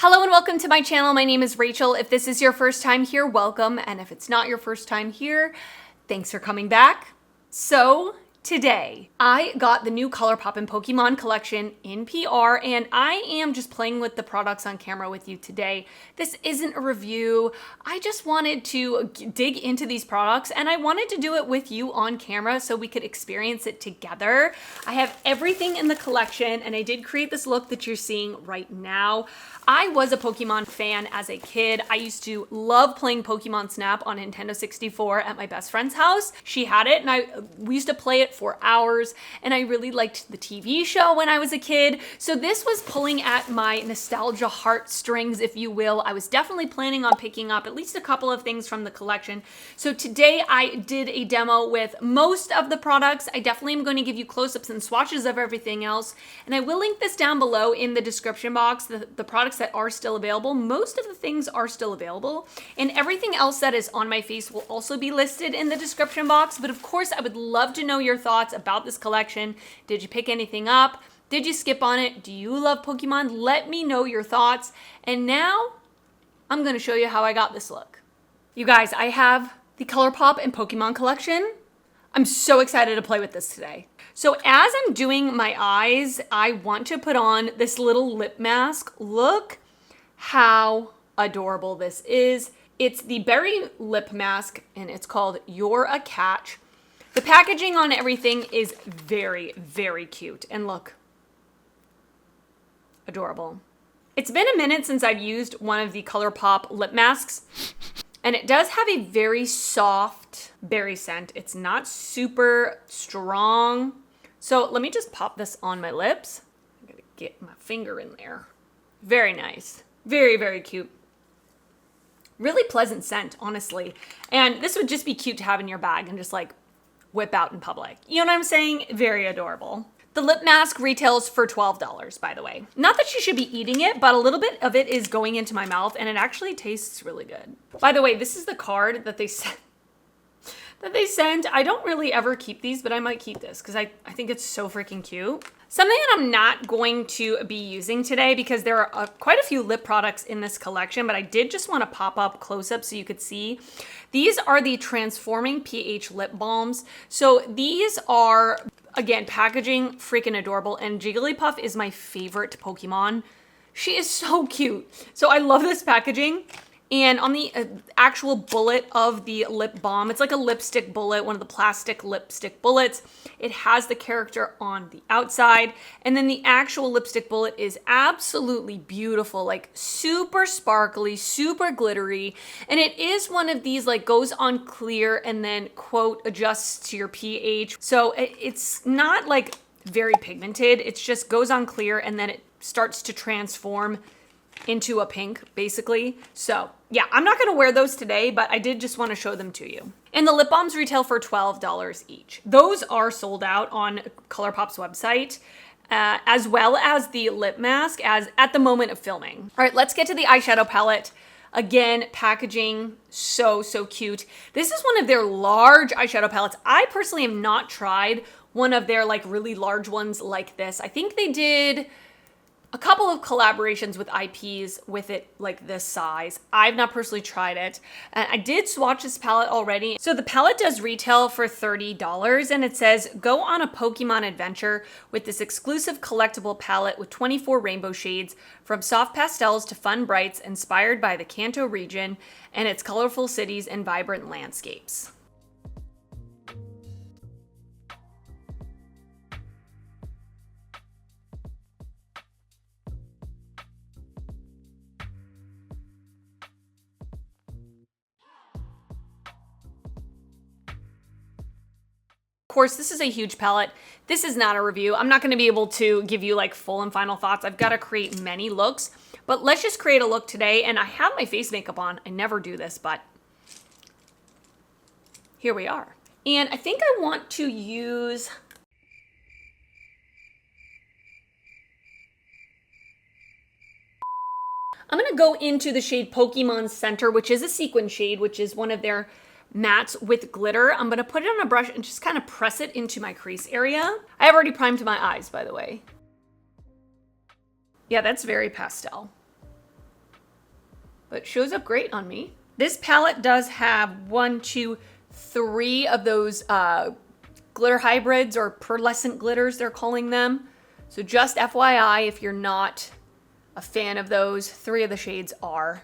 Hello and welcome to my channel. My name is Rachel. If this is your first time here, welcome. And if it's not your first time here, thanks for coming back. So today, I got the new ColourPop and Pokemon collection in PR, and I am just playing with the products on camera with you today. This isn't a review. I just wanted to dig into these products, and I wanted to do it with you on camera so we could experience it together. I have everything in the collection, and I did create this look that you're seeing right now. I was a Pokemon fan as a kid. I used to love playing Pokemon Snap on Nintendo 64 at my best friend's house. She had it, and we used to play it for hours, and I really liked the TV show when I was a kid. So this was pulling at my nostalgia heartstrings, if you will. I was definitely planning on picking up at least a couple of things from the collection. So today I did a demo with most of the products. I definitely am going to give you close-ups and swatches of everything else, and I will link this down below in the description box, the products that are still available. Most of the things are still available, and everything else that is on my face will also be listed in the description box. But of course, I would love to know your thoughts about this collection. Did you pick anything up? Did you skip on it? Do you love Pokemon? Let me know your thoughts. And now I'm going to show you how I got this look. You guys, I have the ColourPop and Pokemon collection. I'm so excited to play with this today. So as I'm doing my eyes, I want to put on this little lip mask. Look how adorable this is. It's the berry lip mask, and it's called You're a Catch. The packaging on everything is very, very cute. And look, adorable. It's been a minute since I've used one of the ColourPop lip masks, and it does have a very soft berry scent. It's not super strong. So let me just pop this on my lips. I'm gonna get my finger in there. Very nice. Very, very cute. Really pleasant scent, honestly. And this would just be cute to have in your bag and just like whip out in public. You know what I'm saying? Very adorable. The lip mask retails for $12, by the way. Not that you should be eating it, but a little bit of it is going into my mouth, and it actually tastes really good. By the way, this is the card that they sent. I don't really ever keep these, but I might keep this because I think it's so freaking cute. Something that I'm not going to be using today, because there are quite a few lip products in this collection, but I did just want to pop up close up so you could see. These are the Transforming PH Lip Balms. So these are, again, packaging freaking adorable, and Jigglypuff is my favorite Pokemon. She is so cute. So I love this packaging. And on the actual bullet of the lip balm, it's like a lipstick bullet, one of the plastic lipstick bullets. It has the character on the outside. And then the actual lipstick bullet is absolutely beautiful, like super sparkly, super glittery. And it is one of these like goes on clear and then quote adjusts to your pH. So it's not like very pigmented. It just goes on clear and then it starts to transform into a pink, basically. So yeah, I'm not gonna wear those today, but I did just wanna show them to you. And the lip balms retail for $12 each. Those are sold out on ColourPop's website, as well as the lip mask as at the moment of filming. All right, let's get to the eyeshadow palette. Again, packaging, so cute. This is one of their large eyeshadow palettes. I personally have not tried one of their like really large ones like this. I think they did a couple of collaborations with IPs with it like this size. I've not personally tried it. And I did swatch this palette already. So the palette does retail for $30, and it says, go on a Pokemon adventure with this exclusive collectible palette with 24 rainbow shades, from soft pastels to fun brights, inspired by the Kanto region and its colorful cities and vibrant landscapes. Of course, this is a huge palette. This is not a review. I'm not going to be able to give you like full and final thoughts. I've got to create many looks, but let's just create a look today. And I have my face makeup on. I never do this, but here we are. And I think I want to use I'm going to go into the shade Pokemon Center, which is a sequin shade, which is one of their mattes with glitter. I'm gonna put it on a brush and just kind of press it into my crease area. I have already primed my eyes, by the way. Yeah, that's very pastel. but shows up great on me. This palette does have 1, 2, 3 of those glitter hybrids or pearlescent glitters, they're calling them. So just FYI, if you're not a fan of those, 3 of the shades are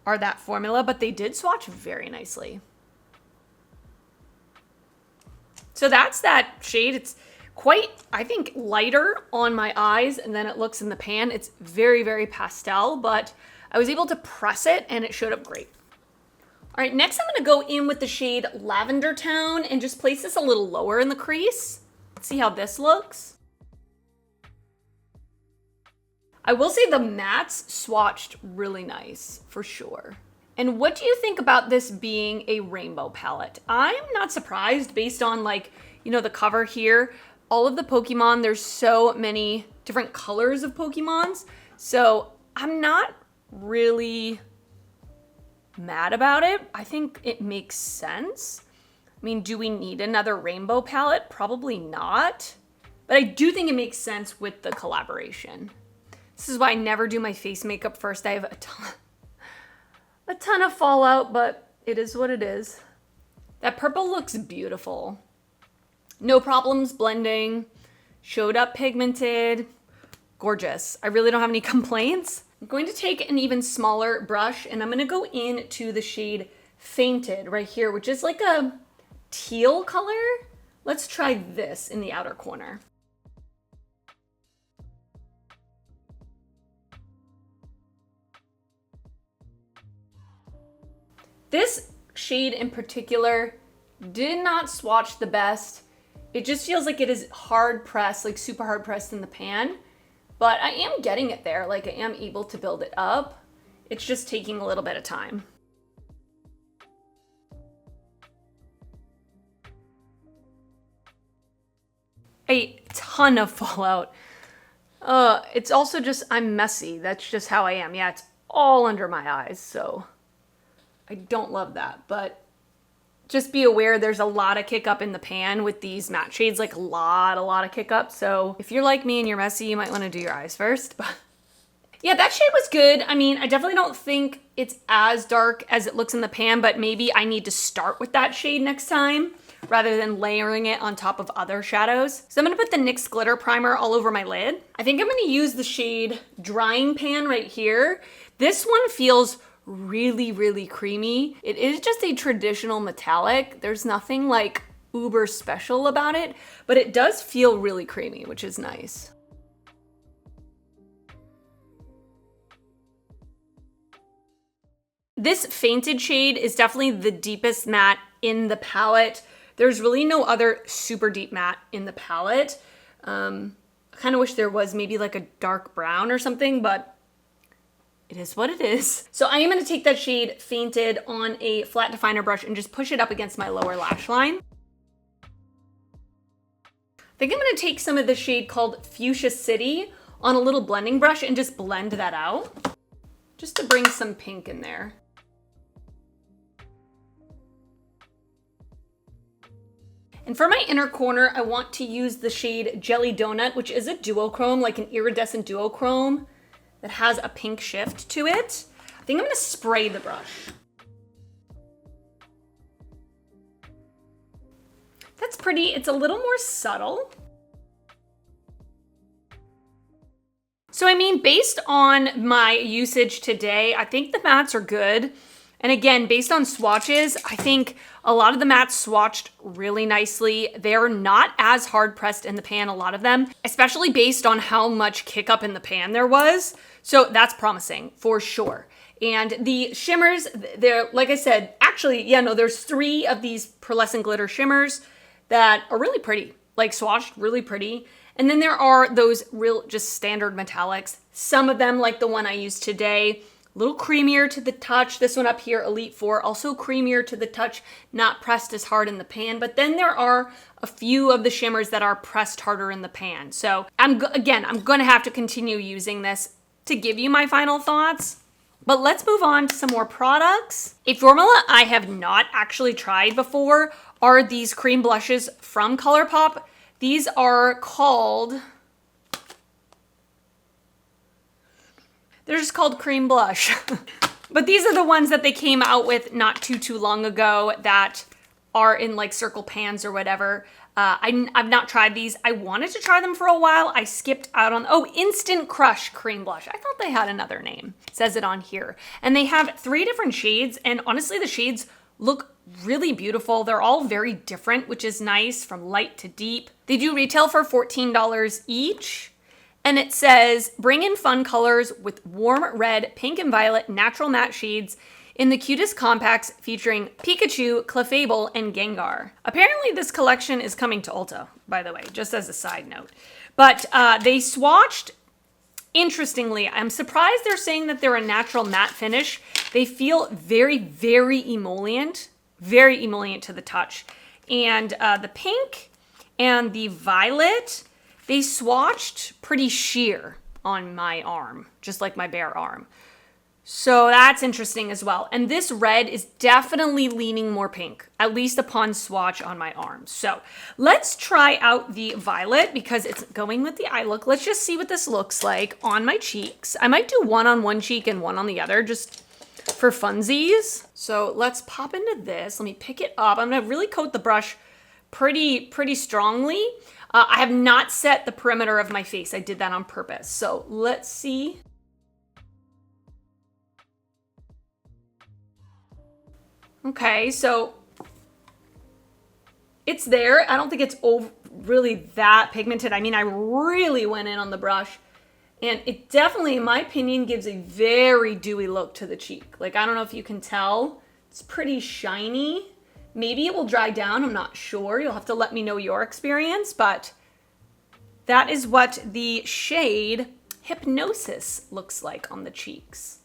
that formula, but they did swatch very nicely. So that's that shade. It's quite, I think, lighter on my eyes and then it looks in the pan. It's very, very pastel, but I was able to press it and it showed up great. All right, next I'm gonna go in with the shade Lavender Town and just place this a little lower in the crease. Let's see how this looks. I will say the mattes swatched really nice, for sure. And what do you think about this being a rainbow palette? I'm not surprised based on like, you know, the cover here. All of the Pokemon, there's so many different colors of Pokemons. So I'm not really mad about it. I think it makes sense. I mean, do we need another rainbow palette? Probably not. But I do think it makes sense with the collaboration. This is why I never do my face makeup first. I have a ton of fallout, but it is what it is. That purple looks beautiful. No problems blending. Showed up pigmented. Gorgeous. I really don't have any complaints. I'm going to take an even smaller brush and I'm going to go into the shade Fainted right here, which is like a teal color. Let's try this in the outer corner. This shade in particular did not swatch the best. It just feels like it is hard pressed, like super hard pressed in the pan, but I am getting it there. Like I am able to build it up. It's just taking a little bit of time. A ton of fallout. It's also just, I'm messy. That's just how I am. Yeah, it's all under my eyes, so I don't love that, but just be aware there's a lot of kick up in the pan with these matte shades, like a lot of kick up. So if you're like me and you're messy, you might want to do your eyes first. But yeah, that shade was good. I mean, I definitely don't think it's as dark as it looks in the pan, but maybe I need to start with that shade next time rather than layering it on top of other shadows. So I'm gonna put the NYX glitter primer all over my lid. I think I'm gonna use the shade Drying Pan right here. This one feels really creamy. It is just a traditional metallic. There's nothing like uber special about it, but it does feel really creamy, which is nice. This Fainted shade is definitely the deepest matte in the palette. There's really no other super deep matte in the palette. I kind of wish there was maybe like a dark brown or something, but it is what it is. So I am gonna take that shade Fainted on a flat definer brush and just push it up against my lower lash line. I think I'm gonna take some of the shade called Fuchsia City on a little blending brush and just blend that out, just to bring some pink in there. And for my inner corner, I want to use the shade Jelly Donut, which is a duochrome, like an iridescent duochrome that has a pink shift to it. I think I'm gonna spray the brush. That's pretty. It's a little more subtle. So I mean, based on my usage today, I think the mattes are good. And again, based on swatches, I think a lot of the mattes swatched really nicely. They're not as hard pressed in the pan, a lot of them, especially based on how much kick up in the pan there was. So that's promising for sure. And the shimmers, they're, like I said, actually, yeah, no, there's 3 of these pearlescent glitter shimmers that are really pretty, like swatched really pretty. And then there are those real just standard metallics. Some of them, like the one I used today, a little creamier to the touch. This one up here, Elite 4, also creamier to the touch, not pressed as hard in the pan. But then there are a few of the shimmers that are pressed harder in the pan. So I'm gonna have to continue using this to give you my final thoughts. But let's move on to some more products. A formula I have not actually tried before are these cream blushes from ColourPop. These are called, they're just called Cream Blush. But these are the ones that they came out with not too long ago that are in like circle pans or whatever. I've not tried these. I wanted to try them for a while. I skipped out on, oh, Instant Crush Cream Blush. I thought they had another name. It says it on here. And they have 3 different shades. And honestly, the shades look really beautiful. They're all very different, which is nice, from light to deep. They do retail for $14 each. And it says, bring in fun colors with warm red, pink and violet natural matte shades in the cutest compacts featuring Pikachu, Clefable, and Gengar. Apparently this collection is coming to Ulta, by the way, just as a side note. But they swatched, interestingly, I'm surprised they're saying that they're a natural matte finish. They feel very, very emollient to the touch. And the pink and the violet, they swatched pretty sheer on my arm, just like my bare arm. So that's interesting as well. And this red is definitely leaning more pink, at least upon swatch on my arm. So let's try out the violet because it's going with the eye look. Let's just see what this looks like on my cheeks. I might do one on one cheek and one on the other just for funsies. So let's pop into this. Let me pick it up. I'm gonna really coat the brush pretty strongly. I have not set the perimeter of my face. I did that on purpose. So let's see. Okay, so it's there. I don't think it's really that pigmented. I mean, I really went in on the brush, and it definitely, in my opinion, gives a very dewy look to the cheek. Like, I don't know if you can tell. It's pretty shiny. Maybe it will dry down. I'm not sure. You'll have to let me know your experience, but that is what the shade Hypnosis looks like on the cheeks.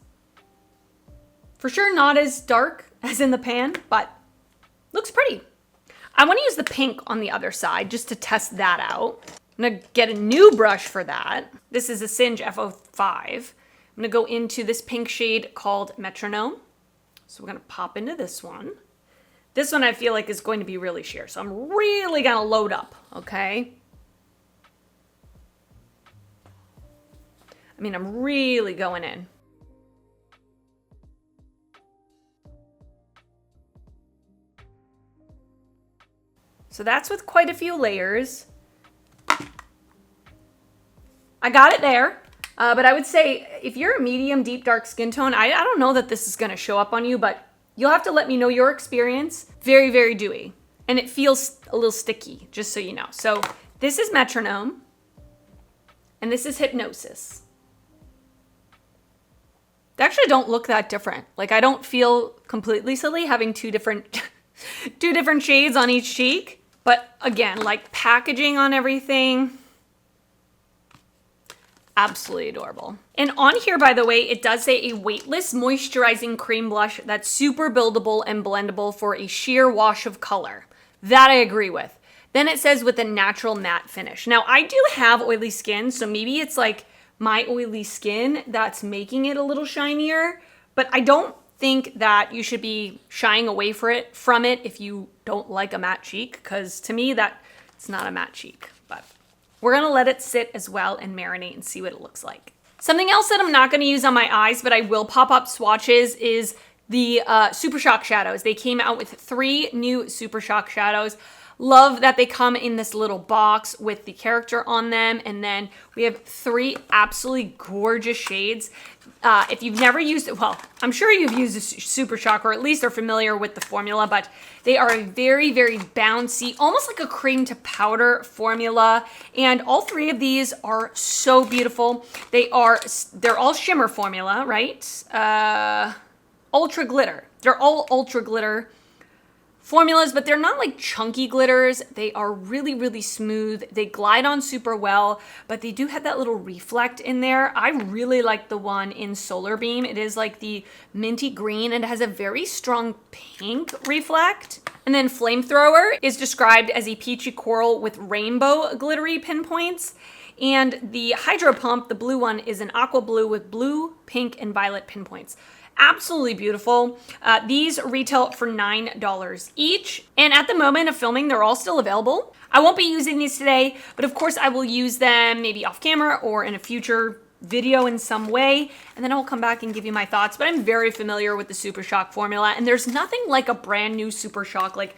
For sure not as dark as in the pan, but looks pretty. I want to use the pink on the other side just to test that out. I'm going to get a new brush for that. This is a Singe F05. I'm going to go into this pink shade called Metronome. So we're going to pop into this one. This one I feel like is going to be really sheer, so I'm really going to load up, okay? I mean, I'm really going in. So that's with quite a few layers. I got it there, but I would say if you're a medium, deep, dark skin tone, I don't know that this is gonna show up on you, but you'll have to let me know your experience. Very, very dewy. And it feels a little sticky, just so you know. So this is Metronome, and this is Hypnosis. They actually don't look that different. Like, I don't feel completely silly having two different shades on each cheek. But again, like packaging on everything, absolutely adorable. And on here, by the way, it does say a weightless moisturizing cream blush that's super buildable and blendable for a sheer wash of color. That I agree with. Then it says with a natural matte finish. Now, I do have oily skin, so maybe it's like my oily skin that's making it a little shinier, but I don't think that you should be shying away from it if you don't like a matte cheek, because to me that it's not a matte cheek. But we're gonna let it sit as well and marinate and see what it looks like. Something else that I'm not gonna use on my eyes, but I will pop up swatches, is the Super Shock shadows. They came out with 3 new Super Shock shadows. Love that they come in this little box with the character on them. And then we have 3 absolutely gorgeous shades. If you've never used it, well, I'm sure you've used a Super Shock, or at least are familiar with the formula, but they are a very, very bouncy, almost like a cream to powder formula. And all 3 of these are so beautiful. They're all shimmer formula, right? Ultra glitter. They're all ultra glitter formulas, but they're not like chunky glitters. They are really, really smooth. They glide on super well, but they do have that little reflect in there. I really like the one in Solar Beam. It is like the minty green and it has a very strong pink reflect. And then Flamethrower is described as a peachy coral with rainbow glittery pinpoints. And the Hydro Pump, the blue one, is an aqua blue with blue, pink, and violet pinpoints. Absolutely beautiful. These retail for $9 each. And at the moment of filming, they're all still available. I won't be using these today, but of course I will use them maybe off camera or in a future video in some way, and then I'll come back and give you my thoughts. But I'm very familiar with the Super Shock formula, and there's nothing like a brand new Super Shock. Like,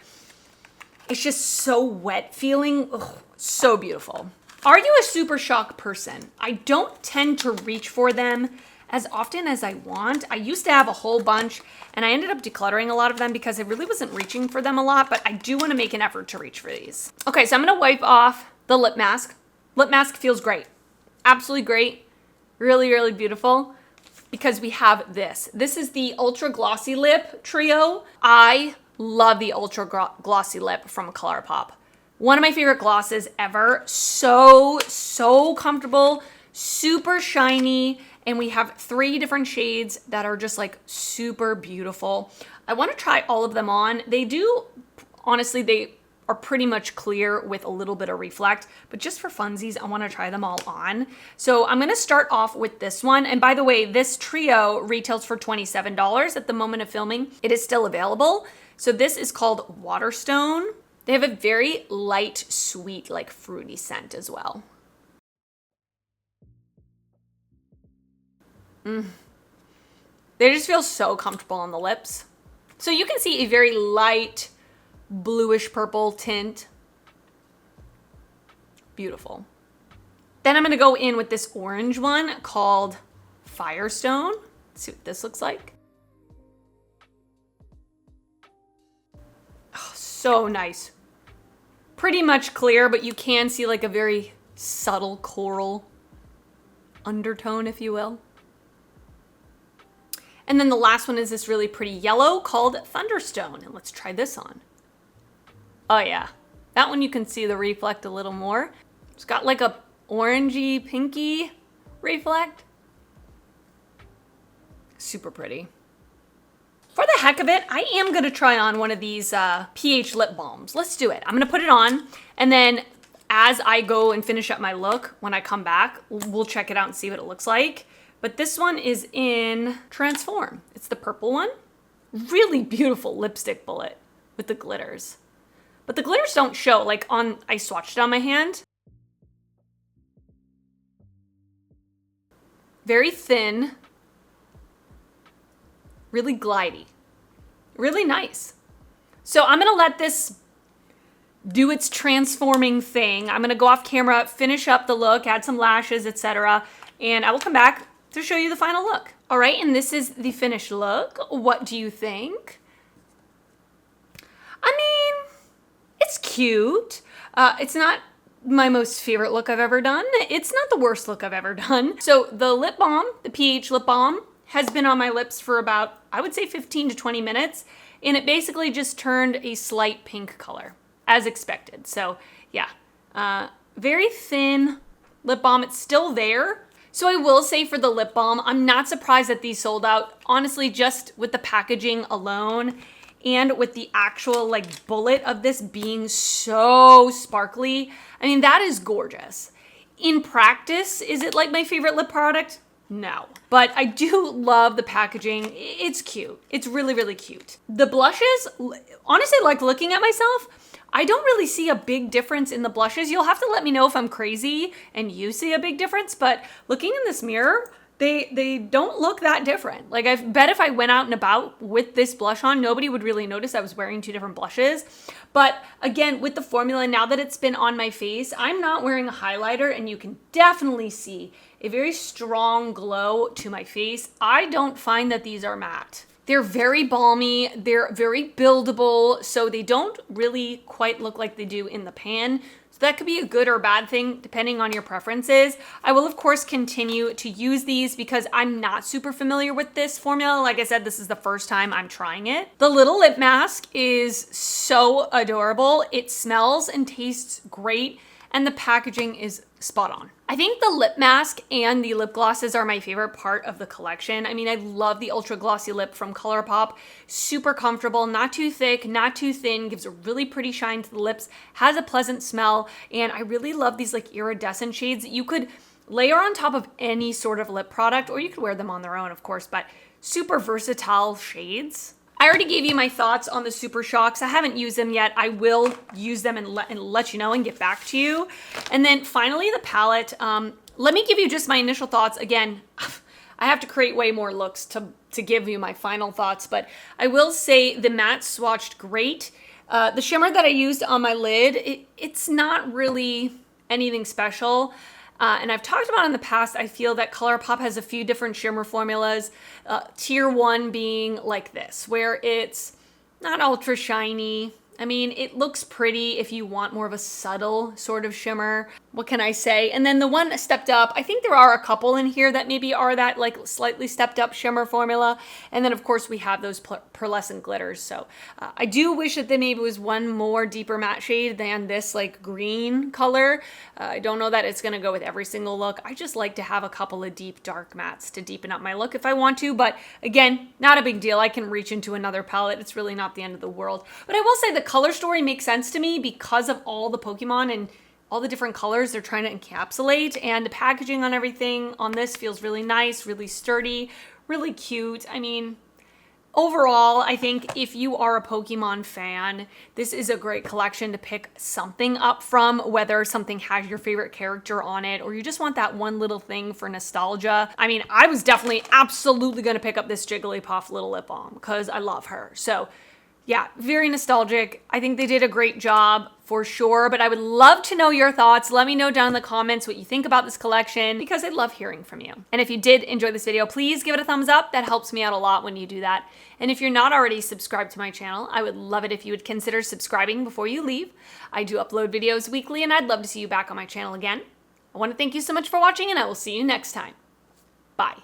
it's just so wet feeling. Ugh, so beautiful. Are you a Super Shock person? I don't tend to reach for them as often as I want. I used to have a whole bunch, and I ended up decluttering a lot of them because I really wasn't reaching for them a lot, but I do want to make an effort to reach for these. Okay, so I'm going to wipe off the lip mask. Lip mask feels great. Absolutely great. Really, really beautiful because we have this. This is the Ultra Glossy Lip Trio. I love the Ultra Glossy Lip from ColourPop. One of my favorite glosses ever. So comfortable, super shiny, and we have 3 different shades that are just like super beautiful. I want to try all of them on. They do, honestly, they are pretty much clear with a little bit of reflect, but just for funsies, I want to try them all on. So I'm going to start off with this one. And by the way, this trio retails for $27 at the moment of filming. It is still available. So this is called Waterstone. They have a very light, sweet, like fruity scent as well. They just feel so comfortable on the lips. So you can see a very light, bluish purple tint. Beautiful. Then I'm gonna go in with this orange one called Firestone. Let's see what this looks like. Oh, so nice. Pretty much clear, but you can see like a very subtle coral undertone, if you will. And then the last one is this really pretty yellow called Thunderstone. And let's try this on. Oh yeah, that one you can see the reflect a little more. It's got like a orangey, pinky reflect. Super pretty. For the heck of it, I am gonna try on one of these PH Lip Balms. Let's do it. I'm gonna put it on, and then as I go and finish up my look, when I come back, we'll check it out and see what it looks like. But this one is in Transform. It's the purple one. Really beautiful lipstick bullet with the glitters. But the glitters don't show, like I swatched it on my hand. Very thin. Really glidey. Really nice. So I'm gonna let this do its transforming thing. I'm gonna go off camera, finish up the look, add some lashes, etc. And I will come back to show you the final look. All right, and this is the finished look. What do you think? I mean, it's cute. It's not my most favorite look I've ever done. It's not the worst look I've ever done. So the lip balm, the PH Lip Balm, has been on my lips for about, I would say 15 to 20 minutes, and it basically just turned a slight pink color, as expected. So yeah, very thin lip balm. It's still there. So I will say for the lip balm, I'm not surprised that these sold out. Honestly, just with the packaging alone and with the actual like bullet of this being so sparkly, I mean, that is gorgeous. In practice, is it like my favorite lip product? No. But I do love the packaging. It's cute. It's really, really cute. The blushes, honestly, like looking at myself, I don't really see a big difference in the blushes. You'll have to let me know if I'm crazy and you see a big difference, but looking in this mirror, they don't look that different. Like I bet if I went out and about with this blush on, nobody would really notice I was wearing 2 different blushes. But again, with the formula, now that it's been on my face, I'm not wearing a highlighter and you can definitely see a very strong glow to my face. I don't find that these are matte. They're very balmy, they're very buildable, so they don't really quite look like they do in the pan. So that could be a good or bad thing depending on your preferences. I will of course continue to use these because I'm not super familiar with this formula. Like I said, this is the first time I'm trying it. The little lip mask is so adorable. It smells and tastes great, and the packaging is spot on. I think the lip mask and the lip glosses are my favorite part of the collection. I mean, I love the Ultra Glossy Lip from ColourPop. Super comfortable, not too thick, not too thin, gives a really pretty shine to the lips, has a pleasant smell, and I really love these like iridescent shades that you could layer on top of any sort of lip product, or you could wear them on their own, of course, but super versatile shades. I already gave you my thoughts on the Super Shocks. I haven't used them yet. I will use them and let you know and get back to you. And then finally the palette. let me give you just my initial thoughts. Again, I have to create way more looks to give you my final thoughts, but I will say the matte swatched great. The shimmer that I used on my lid, it's not really anything special. And I've talked about in the past, I feel that ColourPop has a few different shimmer formulas. Tier 1 being like this, where it's not ultra shiny. I mean, it looks pretty if you want more of a subtle sort of shimmer. What can I say? And then the one stepped up, I think there are a couple in here that maybe are that like slightly stepped up shimmer formula. And then of course we have those pearlescent glitters. So I do wish that there maybe was one more deeper matte shade than this like green color. I don't know that it's gonna go with every single look. I just like to have a couple of deep dark mattes to deepen up my look if I want to, but again, not a big deal. I can reach into another palette. It's really not the end of the world. But I will say the color story makes sense to me because of all the Pokemon and all the different colors they're trying to encapsulate, and the packaging on everything on this feels really nice, really sturdy, really cute. I mean, overall, I think if you are a Pokemon fan, this is a great collection to pick something up from, whether something has your favorite character on it or you just want that one little thing for nostalgia. I mean, I was definitely absolutely going to pick up this Jigglypuff little lip balm because I love her. So yeah, very nostalgic. I think they did a great job for sure, but I would love to know your thoughts. Let me know down in the comments what you think about this collection because I love hearing from you. And if you did enjoy this video, please give it a thumbs up. That helps me out a lot when you do that. And if you're not already subscribed to my channel, I would love it if you would consider subscribing before you leave. I do upload videos weekly and I'd love to see you back on my channel again. I want to thank you so much for watching and I will see you next time. Bye.